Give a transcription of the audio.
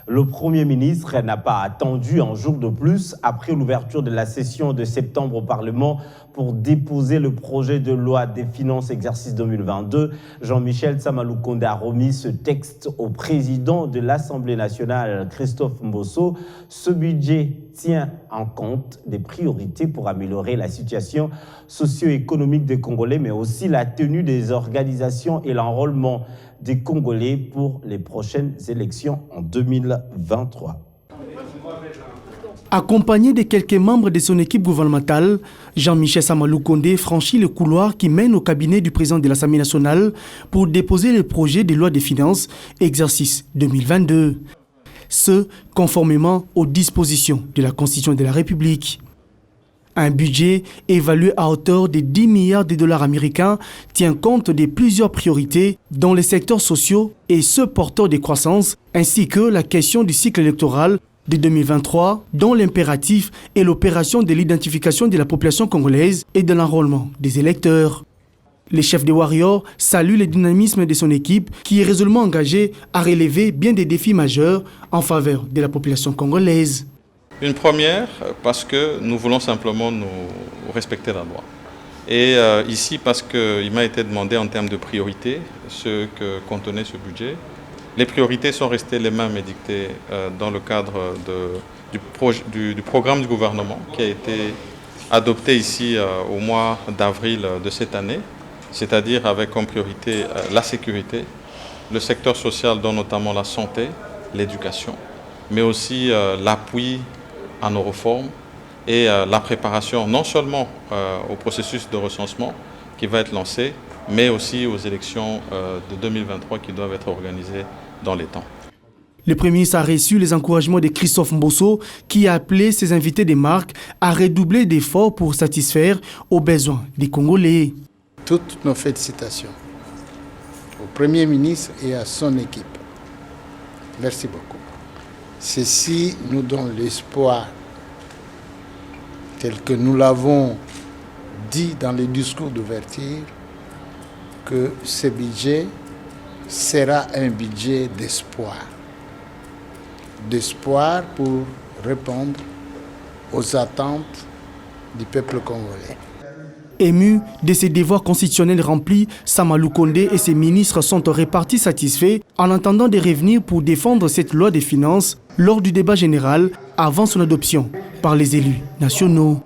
Le Premier ministre n'a pas attendu un jour de plus après l'ouverture de la session de septembre au Parlement pour déposer le projet de loi des finances exercice 2022. Jean-Michel Sama-Lukonde a remis ce texte au président de l'Assemblée nationale, Christophe Mbosso. Ce budget tient en compte des priorités pour améliorer la situation socio-économique des Congolais, mais aussi la tenue des organisations et l'enrôlement des Congolais pour les prochaines élections en 2023. Accompagné de quelques membres de son équipe gouvernementale, Jean-Michel Sama-Lukonde franchit le couloir qui mène au cabinet du président de l'Assemblée nationale pour déposer le projet de loi des finances exercice 2022. Ce, conformément aux dispositions de la Constitution de la République. Un budget évalué à hauteur de 10 milliards de dollars américains tient compte de plusieurs priorités dans les secteurs sociaux et ceux porteurs de croissance, ainsi que la question du cycle électoral de 2023, dont l'impératif est l'opération de l'identification de la population congolaise et de l'enrôlement des électeurs. Le chef des Warriors salue le dynamisme de son équipe qui est résolument engagée à relever bien des défis majeurs en faveur de la population congolaise. Une première, parce que nous voulons simplement nous respecter la loi. Et ici, parce qu'il m'a été demandé en termes de priorités ce que contenait ce budget. Les priorités sont restées les mêmes édictées dans le cadre du programme du gouvernement qui a été adopté ici au mois d'avril de cette année, c'est-à-dire avec comme priorité la sécurité, le secteur social dont notamment la santé, l'éducation, mais aussi l'appui à nos réformes et la préparation non seulement au processus de recensement qui va être lancé, mais aussi aux élections de 2023 qui doivent être organisées dans les temps. Le Premier ministre a reçu les encouragements de Christophe Mbosso qui a appelé ses invités des marques à redoubler d'efforts pour satisfaire aux besoins des Congolais. Toutes nos félicitations au Premier ministre et à son équipe. Merci beaucoup. Ceci nous donne l'espoir, tel que nous l'avons dit dans les discours d'ouverture, que ce budget sera un budget d'espoir. D'espoir pour répondre aux attentes du peuple congolais. Émus de ses devoirs constitutionnels remplis, Sama-Lukonde et ses ministres sont répartis satisfaits en attendant de revenir pour défendre cette loi des finances lors du débat général avant son adoption par les élus nationaux.